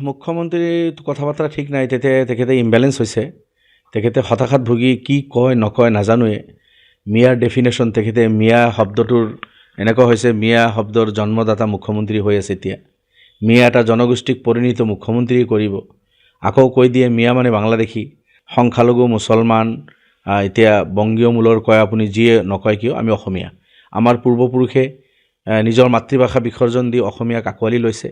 মুখ্যমন্ত্ৰীৰ কথা-বতৰা ঠিক নাই, তেখেতে ইমবেলেঞ্চ হৈছে। তেখেতে হতাশাত ভুগি কি কয় নকয় নাজানোৱে। মিয়াৰ ডেফিনেশ্যন, তেখেতে মিয়া শব্দটোৰ এনেকুৱা হৈছে, মিয়া শব্দৰ জন্মদাতা মুখ্যমন্ত্ৰী হৈ আছে এতিয়া। মিয়া এটা জনগোষ্ঠীক পৰিণত মুখ্যমন্ত্ৰী কৰিব। আকৌ কৈ দিয়ে মিয়া মানে বাংলাদেশী, সংখ্যালঘু মুছলমান, এতিয়া বংগীয় মূলৰ কয় আপুনি যিয়ে নকয় কিয়, আমি অসমীয়া। আমাৰ পূৰ্বপুৰুষে নিজৰ মাতৃভাষা বিসৰ্জন দি অসমীয়াক আঁকোৱালি লৈছে।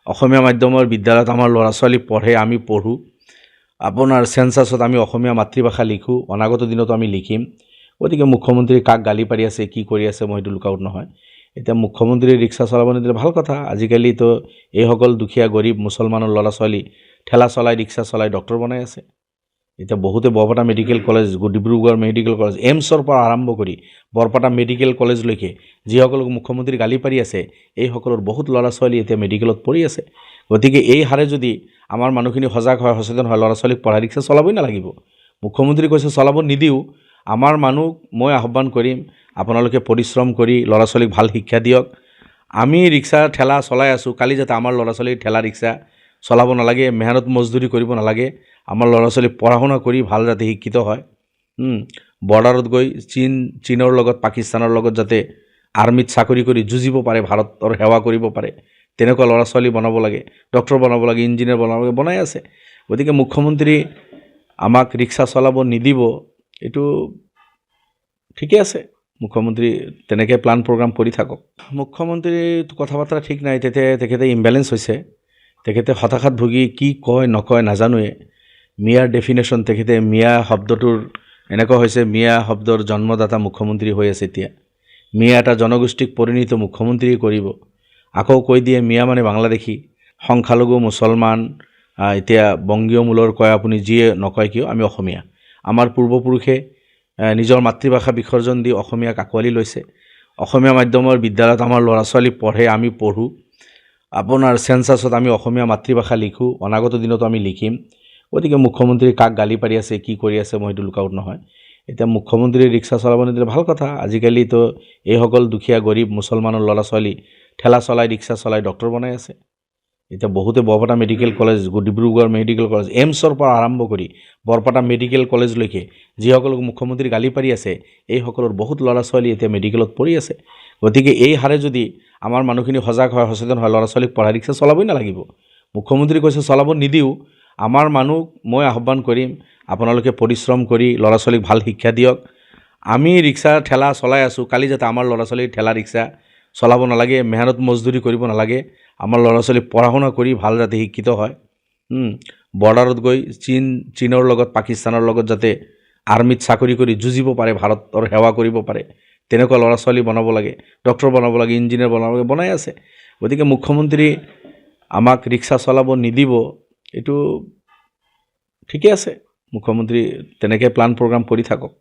অসমীয়া মাধ্যমৰ বিদ্যালয়ত আমাৰ ল'ৰা ছোৱালী পঢ়ে, আমি পঢ়োঁ। আপোনাৰ চেঞ্চাছত আমি অসমীয়া মাতৃভাষা লিখোঁ, অনাগত দিনতো আমি লিখিম। গতিকে মুখ্যমন্ত্ৰী কাক গালি পাৰি আছে, কি কৰি আছে, মই সেইটো লুক আউট নহয়। এতিয়া মুখ্যমন্ত্ৰীয়ে ৰিক্সা চলাব নিদিলে ভাল কথা। আজিকালিতো এইসকল দুখীয়া গৰীব মুছলমানৰ ল'ৰা ছোৱালী ঠেলা চলাই ৰিক্সা চলাই ডক্টৰ বনাই আছে। এতিয়া বহুতে Barpeta medical college, Dibrugarh medical college, এইমছৰ পৰা আৰম্ভ কৰি বৰপেটা মেডিকেল কলেজলৈকে যিসকলক মুখ্যমন্ত্ৰী গালি পাৰি আছে, এইসকলৰ বহুত ল'ৰা ছোৱালী এতিয়া মেডিকেলত পঢ়ি আছে। গতিকে এই হাৰে যদি আমাৰ মানুহখিনি সজাগ হয়, সচেতন হয়, ল'ৰা ছোৱালীক পঢ়াই ৰিক্সা চলাবই নালাগিব। মুখ্যমন্ত্ৰী কৈছে চলাব নিদিওঁ। আমাৰ মানুহ মই আহ্বান কৰিম, আপোনালোকে পৰিশ্ৰম কৰি ল'ৰা ছোৱালীক ভাল শিক্ষা দিয়ক। আমি ৰিক্সা ঠেলা চলাই আছোঁ, কালি যাতে আমাৰ ল'ৰা ছোৱালীক ঠেলা ৰিক্সা চলাব নালাগে, মেহনত মজদুৰি কৰিব নালাগে। আমাৰ ল'ৰা ছোৱালী পঢ়া শুনা কৰি ভাল যাতে শিক্ষিত হয়। বৰ্ডাৰত গৈ চীনৰ লগত পাকিস্তানৰ লগত যাতে আৰ্মিত চাকৰি কৰি যুঁজিব পাৰে, ভাৰতৰ সেৱা কৰিব পাৰে, তেনেকুৱা ল'ৰা ছোৱালী বনাব লাগে, ডক্টৰ বনাব লাগে, ইঞ্জিনিয়াৰ বনাব লাগে, বনাই আছে। গতিকে মুখ্যমন্ত্ৰী আমাক ৰিক্সা চলাব নিদিব, এইটো ঠিকে আছে। মুখ্যমন্ত্ৰী তেনেকৈ প্লান প্ৰগ্ৰাম কৰি থাকক। মুখ্যমন্ত্ৰীৰ কথা-বতৰা ঠিক নাই, তেখেতে ইমবেলেঞ্চ হৈছে। তেখেতে হতাশাত ভুগি কি কয় নকয় নাজানোৱে। মিয়াৰ ডেফিনেশ্যন, তেখেতে মিয়া শব্দটোৰ এনেকুৱা হৈছে, মিয়া শব্দৰ জন্মদাতা মুখ্যমন্ত্ৰী হৈ আছে এতিয়া। মিয়া এটা জনগোষ্ঠীক পৰিণত মুখ্যমন্ত্ৰী কৰিব। আকৌ কৈ দিয়ে মিয়া মানে বাংলাদেশী, সংখ্যালঘু মুছলমান, এতিয়া বংগীয় মূলৰ কয় আপুনি যিয়ে নকয় কিয়, আমি অসমীয়া। আমাৰ পূৰ্বপুৰুষে নিজৰ মাতৃভাষা বিসৰ্জন দি অসমীয়াক আঁকোৱালি লৈছে। অসমীয়া মাধ্যমৰ বিদ্যালয়ত আমাৰ ল'ৰা ছোৱালী পঢ়ে, আমি পঢ়োঁ। আপোনাৰ চেঞ্চাছত আমি অসমীয়া মাতৃভাষা লিখোঁ, অনাগত দিনতো আমি লিখিম। গতিকে মুখ্যমন্ত্ৰী কাক গালি পাৰি আছে, কি কৰি আছে, মই সেইটো লুক আউট নহয়। এতিয়া মুখ্যমন্ত্ৰীয়ে ৰিক্সা চলাব নিদিলে ভাল কথা। আজিকালিতো এইসকল দুখীয়া গৰীব মুছলমানৰ ল'ৰা ছোৱালী ঠেলা চলাই ৰিক্সা চলাই ডক্টৰ বনাই আছে। এতিয়া বহুতে Barpeta medical college, Dibrugarh medical college, এইমছৰ পৰা আৰম্ভ কৰি বৰপেটা মেডিকেল কলেজলৈকে যিসকলক মুখ্যমন্ত্ৰী গালি পাৰি আছে, এইসকলৰ বহুত ল'ৰা ছোৱালী এতিয়া মেডিকেলত পঢ়ি আছে। গতিকে এই হাৰে যদি আমাৰ মানুহখিনি সজাগ হয়, সচেতন হয়, ল'ৰা ছোৱালীক পঢ়াই ৰিক্সা চলাবই নালাগিব। মুখ্যমন্ত্ৰী কৈছে চলাব নিদিওঁ। আমাৰ মানুহ মই আহ্বান কৰিম, আপোনালোকে পৰিশ্ৰম কৰি ল'ৰা ছোৱালীক ভাল শিক্ষা দিয়ক। আমি ৰিক্সা ঠেলা চলাই আছোঁ, কালি যাতে আমাৰ ল'ৰা ছোৱালীক ঠেলা ৰিক্সা চলাব নালাগে, মেহনত মজদুৰি কৰিব নালাগে। আমাৰ ল'ৰা ছোৱালী পঢ়া শুনা কৰি ভাল যাতে শিক্ষিত হয়। বৰ্ডাৰত গৈ চীনৰ লগত পাকিস্তানৰ লগত যাতে আৰ্মিত চাকৰি কৰি যুঁজিব পাৰে, ভাৰতৰ সেৱা কৰিব পাৰে, তেনেকুৱা ল'ৰা ছোৱালী বনাব লাগে, ডক্টৰ বনাব লাগে, ইঞ্জিনিয়াৰ বনাব লাগে, বনাই আছে। গতিকে মুখ্যমন্ত্ৰী আমাক ৰিক্সা চলাব নিদিব, এইটো ঠিকে আছে। মুখ্যমন্ত্ৰী তেনেকৈ প্লান প্ৰগ্ৰাম কৰি থাকক।